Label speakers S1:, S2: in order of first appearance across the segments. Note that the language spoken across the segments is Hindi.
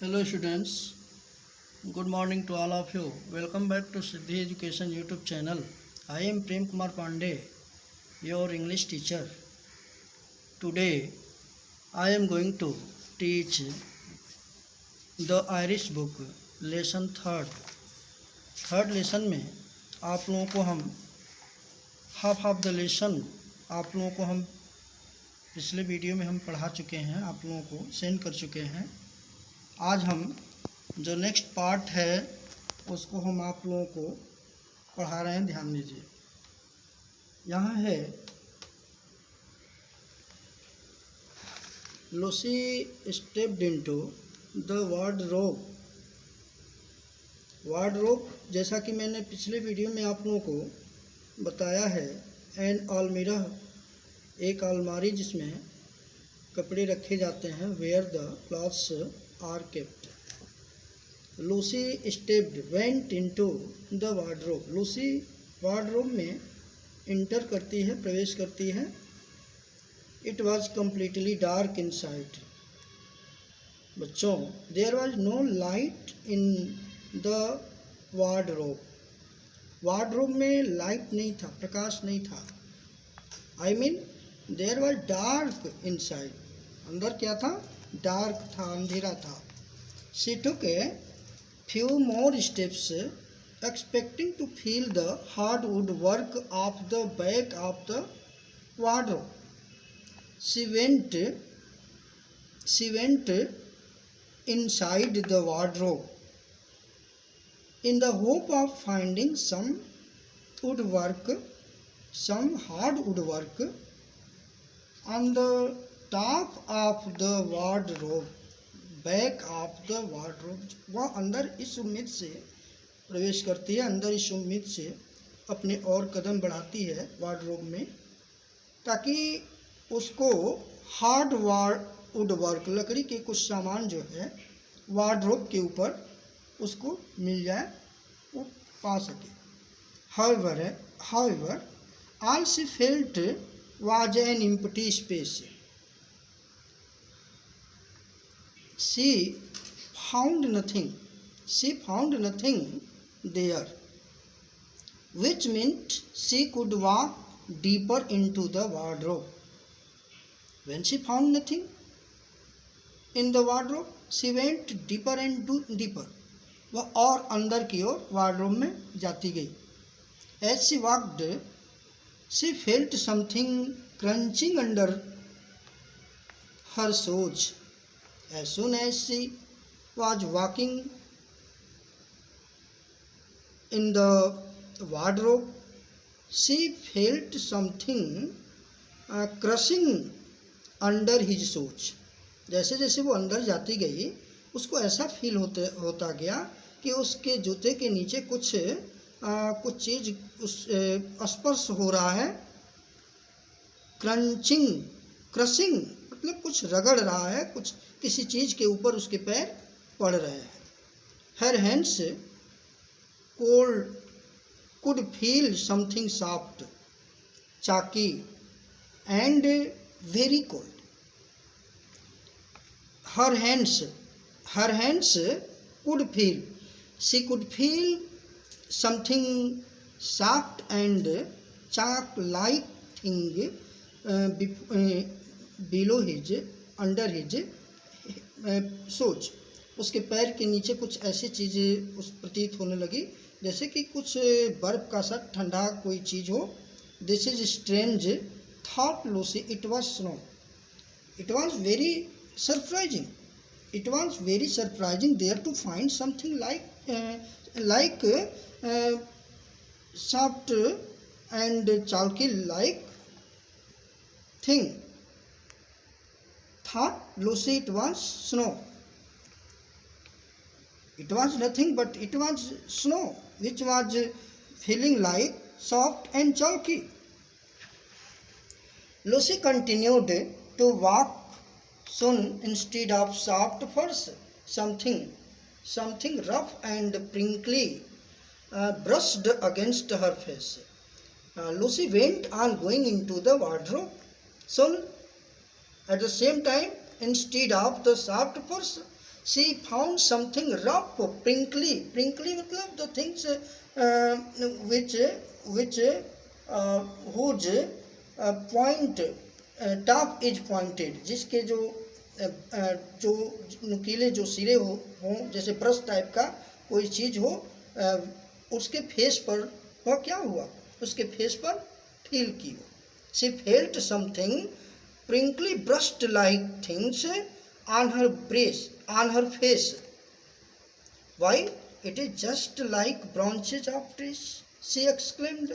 S1: Hello students, good morning to all of you. Welcome back to Siddhi Education YouTube channel. I am Prem Kumar Pandey, your English teacher. Today I am going to teach the Irish book lesson third. Third lesson में आप लोगों को हम हाफ द लेसन आप लोगों को हम पिछले वीडियो में हम पढ़ा चुके हैं, आप लोगों को सेंड कर चुके हैं। आज हम जो नेक्स्ट पार्ट है उसको हम आप लोगों को पढ़ा रहे हैं, ध्यान दीजिए। यहाँ है Lucy stepped into the wardrobe. Wardrobe जैसा कि मैंने पिछले वीडियो में आप लोगों को बताया है, एन अलमीरा एक अलमारी जिसमें कपड़े रखे जाते हैं, where the clothes are kept. Lucy stepped went into the wardrobe. Lucy wardrobe में इंटर करती है, प्रवेश करती है। It was completely dark inside. बच्चों, there was no light in the wardrobe. Wardrobe में लाइट नहीं था, प्रकाश नहीं था। I mean there was dark inside. अंदर क्या था? डार्क था, अंधेरा था। She took a few more steps, expecting to feel the hardwood work of the back of the wardrobe. She went inside the wardrobe in the hope of finding some woodwork, some hard woodwork on the top of the wardrobe, back of the wardrobe. वह अंदर इस उम्मीद से प्रवेश करती है, अंदर इस उम्मीद से अपने और कदम बढ़ाती है वार्डरोब में, ताकि उसको हार्ड वुड वर्क, लकड़ी के कुछ सामान जो है वार्डरोब के ऊपर उसको मिल जाए, वो पा सके। However, all she felt was an empty space. She found nothing there, which meant she could walk deeper into the wardrobe. When she found nothing in the wardrobe, she went deeper and deeper. वह और अंदर की ओर वार्डरोब में जाती गई। As she walked, she felt something crunching under her shoes. As soon as she was walking in the wardrobe, she felt something crushing under his shoes. जैसे जैसे वो अंदर जाती गई, उसको ऐसा फील होता गया कि उसके जूते के नीचे कुछ चीज़ उस स्पर्श हो रहा है। क्रशिंग मतलब कुछ रगड़ रहा है, कुछ किसी चीज़ के ऊपर उसके पैर पड़ रहे हैं। Her hands could feel something soft, chalky and very cold. Her hands she could feel something soft and chalk-like thing below his, under his सोच। उसके पैर के नीचे कुछ ऐसी चीज़ें उस प्रतीत होने लगी जैसे कि कुछ बर्फ़ का सा ठंडा कोई चीज़ हो। This is strange thought Lucy, it was snow. It was very surprising there to find something like soft and chalky like thing. Thought Lucy, it was snow. It was nothing but it was snow, which was feeling like soft and chalky. Lucy continued to walk. Soon, instead of soft furs, something rough and prickly brushed against her face. Lucy went on going into the wardrobe. Soon, at the same time, instead of the soft furs, She found something rough, prinkly. Prinkly मतलब the things which whose point top is pointed, जिसके जो जो नुकीले जो सिरे हों, जैसे ब्रश टाइप का कोई चीज़ हो, उसके फेस पर वह क्या हुआ, उसके फेस पर फील की हो. She felt something prinkly brushed like things on her breast, on her face. Why? It is just like branches of trees, she exclaimed.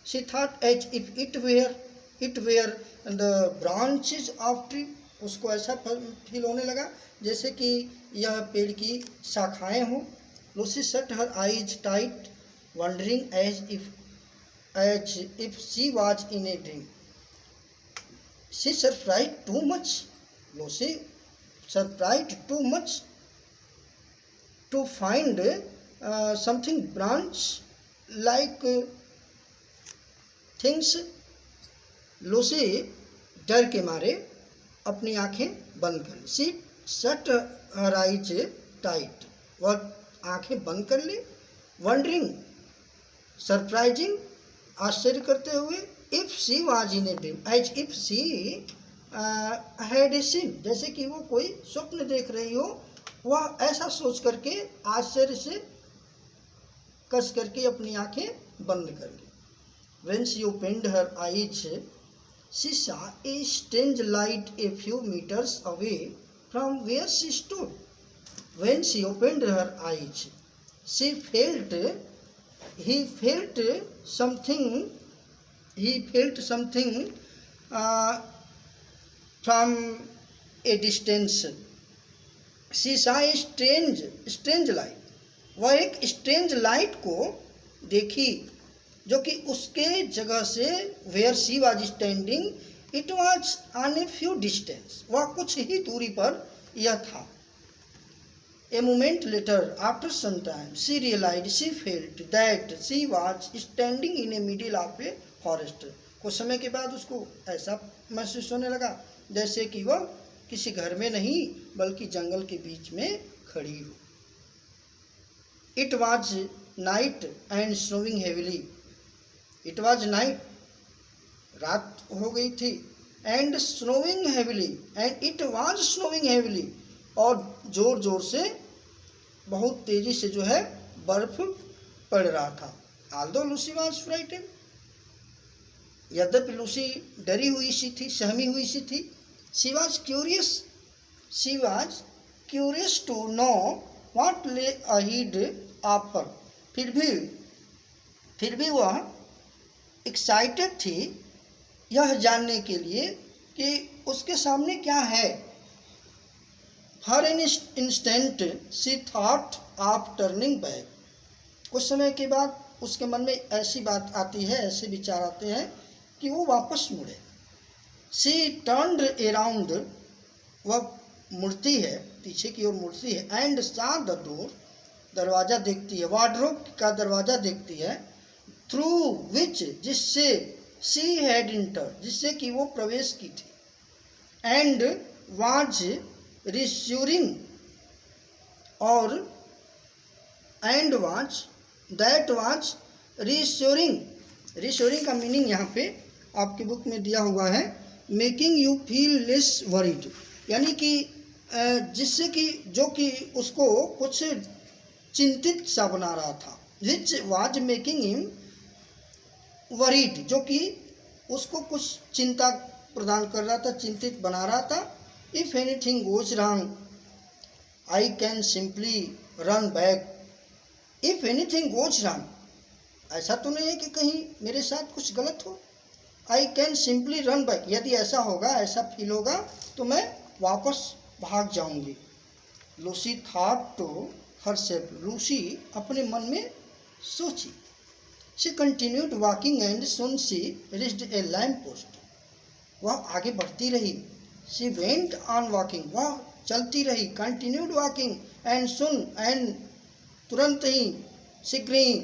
S1: She thought as if it were the branches of tree. उसको ऐसा फील होने लगा जैसे कि यह पेड़ की शाखाएं हों. Lucy shut her eyes tight, wondering as if she was in a dream. She surprised too much. Lucy surprised too much to find something branch like things. Lucy डर के मारे अपनी आंखें बंद कर ली. She shut her eyes tight. वह आंखें बंद कर ली. Wondering, surprising, आश्चर्य करते हुए. If she was in a dream, as if she had a dream, जैसे कि वो कोई स्वप्न देख रही हो. वह ऐसा सोच करके आश्चर्य से कस करके अपनी आंखें बंद कर ली. When she opened her eyes, she saw a strange light a few meters away from where she stood. When she opened her eyes, he felt something from a distance. She saw a strange light. वह एक strange light को देखी जो कि उसके जगह से where she was standing, it was on a few distance. वह कुछ ही दूरी पर यह था. A moment later, after some time, she realized, she felt that she was standing in the middle of a forest. कुछ समय के बाद उसको ऐसा महसूस होने लगा जैसे कि वह किसी घर में नहीं बल्कि जंगल के बीच में खड़ी हो. It was night and snowing heavily. It was night, रात हो गई थी. And snowing heavily, and it was snowing heavily, और जोर जोर से बहुत तेजी से जो है बर्फ पड़ रहा था. Although Lucy was frightened, यद्यपि लूसी डरी हुई सी थी, सहमी हुई सी थी. She was curious to know what lay ahead of her. फिर भी वह एक्साइटेड थी यह जानने के लिए कि उसके सामने क्या है. For an instant she thought of turning back. कुछ समय के बाद उसके मन में ऐसी बात आती है, ऐसे विचार आते हैं कि वो वापस मुड़े. She turned around, वह मुड़ती है, पीछे की ओर मुड़ती है. And saw the door, दरवाज़ा देखती है, वार्डरोब का दरवाज़ा देखती है. Through which, जिससे she had entered, जिससे कि वो प्रवेश की थी. And was reassuring, और and was, that was reassuring. reassuring का मीनिंग यहाँ पे आपकी बुक में दिया हुआ है, making you feel less worried, यानी कि जिससे कि जो कि उसको कुछ चिंतित सा बना रहा था. Which was making him worried, जो कि उसको कुछ चिंता प्रदान कर रहा था, चिंतित बना रहा था. If anything goes wrong I can simply run back. If anything goes wrong, ऐसा तो नहीं है कि कहीं मेरे साथ कुछ गलत हो. I can simply run back, यदि ऐसा होगा, ऐसा फील होगा तो मैं वापस भाग जाऊंगी. Lucy thought to herself, Lucy अपने मन में सोची. She continued walking and soon she reached a lamp post. वह आगे बढ़ती रही. शी वेंट ऑन वॉकिंग, वह चलती रही. Continued walking and soon, and तुरंत ही, शीघ्र ही,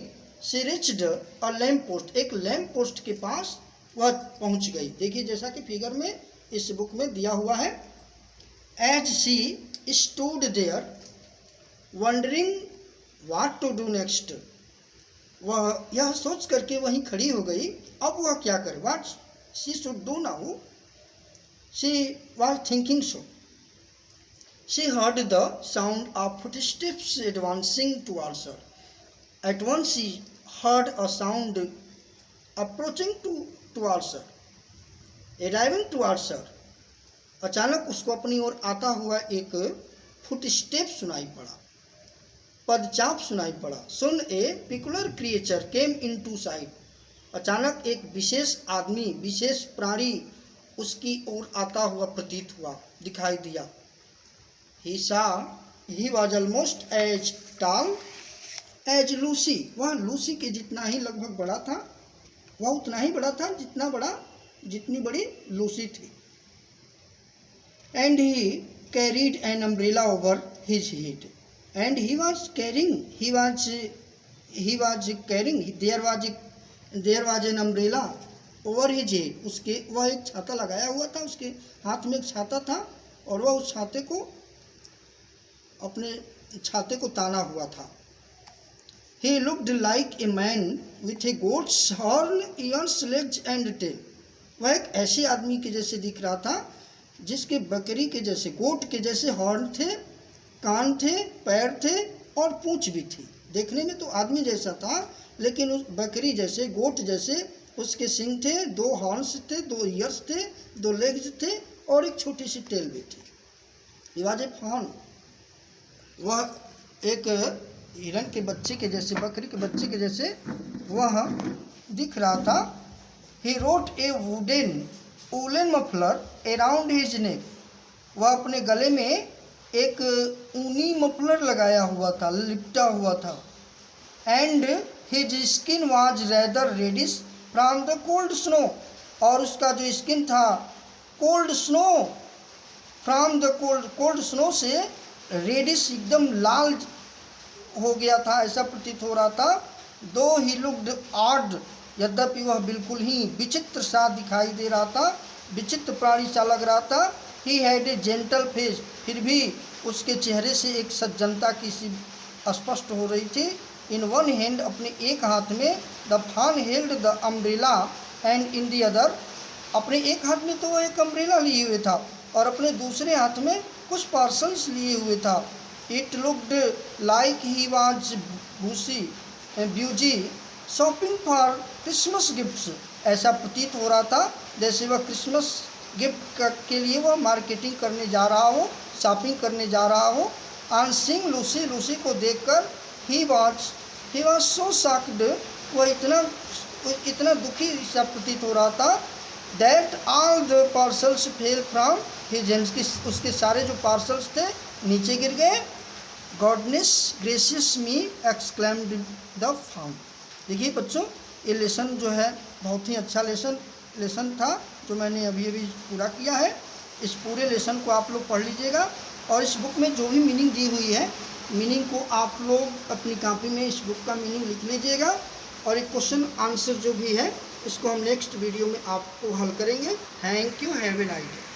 S1: she reached a lamp post, एक लैम्प पोस्ट के पास वह पहुंच गई. देखिए जैसा कि फिगर में इस बुक में दिया हुआ है. As she stood there wondering what to do next. वह यह सोच करके वहीं खड़ी हो गई, अब वह क्या करे. What she should do now? She was thinking so. She heard the sound of footsteps advancing towards her. At once she heard a sound approaching towards her, arriving towards her. अचानक उसको अपनी ओर आता हुआ एक फुटस्टेप सुनाई पड़ा, पदचाप सुनाई पड़ा. Soon a peculiar creature came into sight. अचानक एक विशेष आदमी, विशेष प्राणी उसकी ओर आता हुआ प्रतीत हुआ, दिखाई दिया. He was almost as tall as Lucy. वह लूसी के जितना ही लगभग बड़ा था, वह उतना ही बड़ा था जितनी बड़ी लूसी थी. And he carried an umbrella over his head. And there was an umbrella over his head. उसके वह एक छाता लगाया हुआ था, उसके हाथ में एक छाता था और वह उस अपने छाते को ताना हुआ था. He looked like a man with a goat's horn, ears, legs and tail. वह एक ऐसे आदमी के जैसे दिख रहा था जिसके बकरी के जैसे, गोट के जैसे हॉर्न थे, कान थे, पैर थे और पूंछ भी थी. देखने में तो आदमी जैसा था, लेकिन उस बकरी जैसे, गोट जैसे उसके सिंग थे, 2 हॉर्न्स थे, 2 ईयर्स थे, 2 लेग्स थे और एक छोटी सी टेल भी थी. He was a fawn. वह एक हिरन के बच्चे के जैसे, बकरी के बच्चे के जैसे वह दिख रहा था. He wrote a woolen muffler around his neck. वह अपने गले में एक ऊनी मफलर लगाया हुआ था, लिपटा हुआ था. And his skin was rather reddish from the cold snow. और उसका जो स्किन था, cold snow, from the cold snow से रेडिश, एकदम लाल हो गया था, ऐसा प्रतीत हो रहा था. Though he looked odd, यद्यपि वह बिल्कुल ही विचित्र सा दिखाई दे रहा था, विचित्र प्राणी सा लग रहा था. He had a gentle face. फिर भी उसके चेहरे से एक सज्जनता की सी स्पष्ट हो रही थी. In one hand, अपने एक हाथ में, the fawn held the umbrella and in the other, अपने एक हाथ में तो वह एक अम्ब्रेला लिए हुए था और अपने दूसरे हाथ में कुछ पार्सल्स लिए हुए था. It looked like he was busy shopping for Christmas gifts. ऐसा प्रतीत हो रहा था जैसे वह क्रिसमस गिफ्ट के लिए वह मार्केटिंग करने जा रहा हो, शॉपिंग करने जा रहा हो. On seeing Lucy, लूसी को देखकर he was so shocked, वह इतना दुखी सा प्रतीत हो रहा था. That all the parcels fell from his hands. उसके सारे जो पार्सल्स थे नीचे गिर गए. Goodness gracious me, exclaimed the fawn. देखिए बच्चों, ये लेसन जो है बहुत ही अच्छा लेसन था जो मैंने अभी पूरा किया है. इस पूरे लेसन को आप लोग पढ़ लीजिएगा और इस बुक में जो भी मीनिंग दी हुई है, मीनिंग को आप लोग अपनी कॉपी में इस बुक का मीनिंग लिख लीजिएगा और एक क्वेश्चन आंसर जो भी है इसको हम नेक्स्ट वीडियो में आपको हल करेंगे. Thank you, have a nice day.